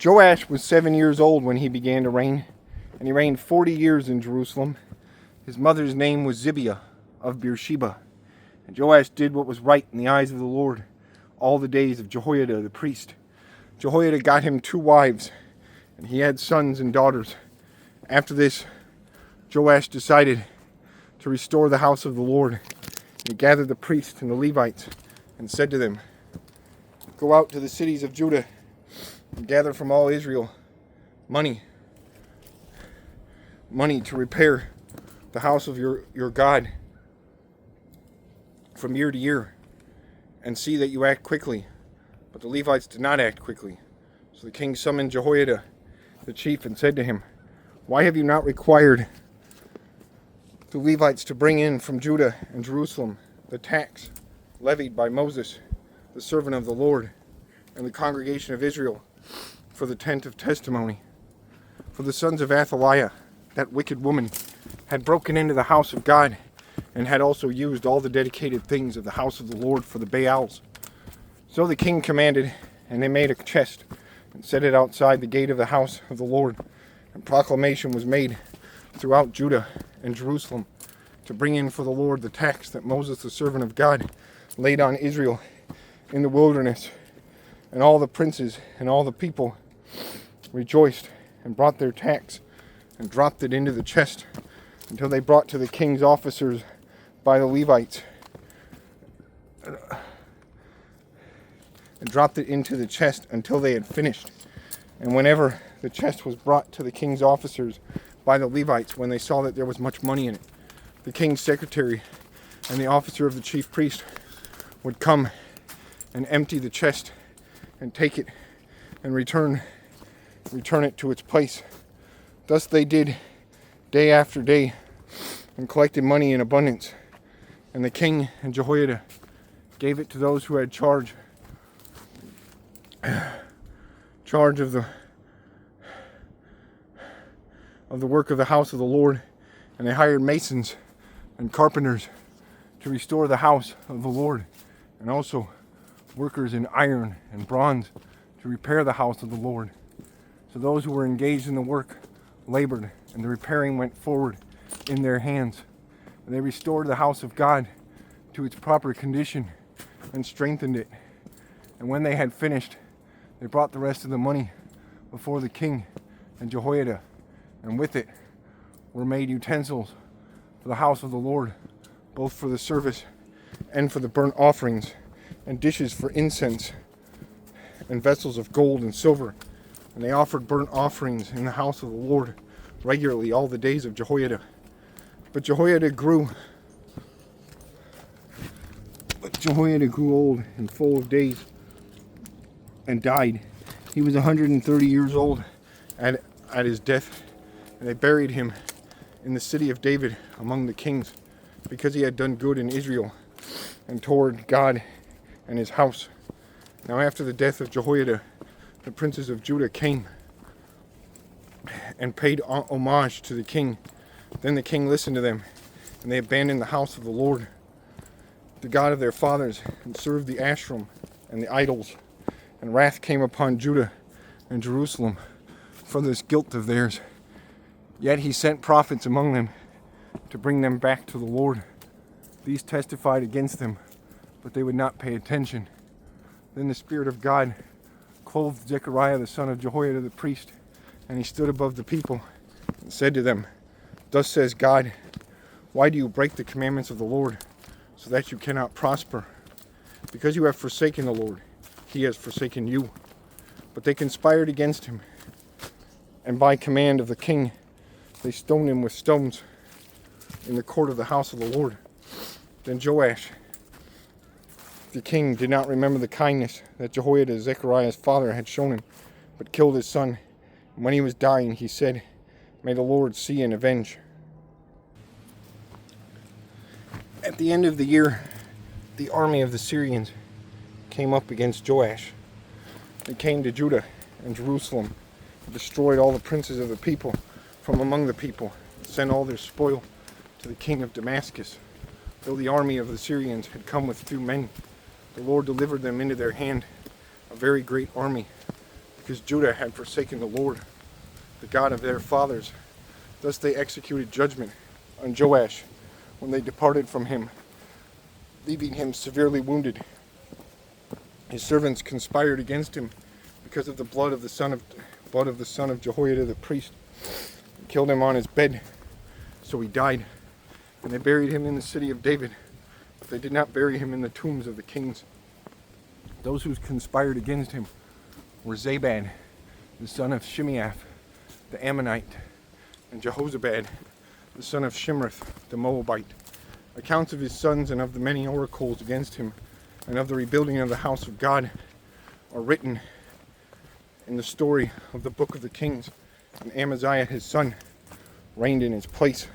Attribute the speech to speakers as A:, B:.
A: Joash was 7 years old when he began to reign, and he reigned 40 years in Jerusalem. His mother's name was Zibiah of Beersheba. And Joash did what was right in the eyes of the Lord all the days of Jehoiada the priest. Jehoiada got him 2 wives, and he had sons and daughters. After this, Joash decided to restore the house of the Lord. He gathered the priests and the Levites and said to them, "Go out to the cities of Judah and gather from all Israel money to repair the house of your God from year to year, and see that you act quickly." But the Levites did not act quickly. So the king summoned Jehoiada the chief and said to him, "Why have you not required the Levites to bring in from Judah and Jerusalem the tax levied by Moses, the servant of the Lord, and the congregation of Israel for the tent of testimony?" For the sons of Athaliah, that wicked woman, had broken into the house of God and had also used all the dedicated things of the house of the Lord for the Baals. So the king commanded, and they made a chest and set it outside the gate of the house of the Lord. And proclamation was made throughout Judah and Jerusalem to bring in for the Lord the tax that Moses, the servant of God, laid on Israel in the wilderness. And all the princes and all the people rejoiced and brought their tax and dropped it into the chest until they brought to the king's officers by the Levites, and dropped it into the chest until they had finished. And whenever the chest was brought to the king's officers by the Levites, when they saw that there was much money in it, the king's secretary and the officer of the chief priest would come and empty the chest and take it and return it to its place. Thus they did day after day and collected money in abundance. And the king and Jehoiada gave it to those who had charge of the work of the house of the Lord, and they hired masons and carpenters to restore the house of the Lord, and also workers in iron and bronze to repair the house of the Lord. So those who were engaged in the work labored, and the repairing went forward in their hands. And they restored the house of God to its proper condition and strengthened it. And when they had finished, they brought the rest of the money before the king and Jehoiada, and with it were made utensils for the house of the Lord, both for the service and for the burnt offerings, and dishes for incense, and vessels of gold and silver. And they offered burnt offerings in the house of the Lord regularly all the days of Jehoiada. But Jehoiada grew old and full of days and died. He was 130 years old at his death, and they buried him in the city of David among the kings, because he had done good in Israel and toward God and his house. Now after the death of Jehoiada, the princes of Judah came and paid homage to the king. Then the king listened to them, and they abandoned the house of the Lord, the God of their fathers, and served the Ashram and the idols. And wrath came upon Judah and Jerusalem for this guilt of theirs. Yet he sent prophets among them to bring them back to the Lord. These testified against them, but they would not pay attention. Then the Spirit of God clothed Zechariah the son of Jehoiada the priest, and he stood above the people and said to them, "Thus says God, why do you break the commandments of the Lord, so that you cannot prosper? Because you have forsaken the Lord, he has forsaken you." But they conspired against him, and by command of the king, they stoned him with stones in the court of the house of the Lord. Then Joash, the king, did not remember the kindness that Jehoiada, Zechariah's father, had shown him, but killed his son. And when he was dying, he said, "May the Lord see and avenge." At the end of the year, the army of the Syrians came up against Joash. They came to Judah and Jerusalem, and destroyed all the princes of the people from among the people, and sent all their spoil to the king of Damascus. Though the army of the Syrians had come with few men, the Lord delivered them into their hand, a very great army. because Judah had forsaken the Lord, the God of their fathers. Thus they executed judgment on Joash when they departed from him, leaving him severely wounded. His servants conspired against him because of the blood of the son of Jehoiada the priest, and killed him on his bed. So he died, and they buried him in the city of David, but they did not bury him in the tombs of the kings. Those who conspired against him were Zabad, the son of Shimeath, the Ammonite, and Jehozabad, the son of Shimrith, the Moabite. Accounts of his sons and of the many oracles against him, and of the rebuilding of the house of God, are written in the story of the book of the kings. And Amaziah his son reigned in his place.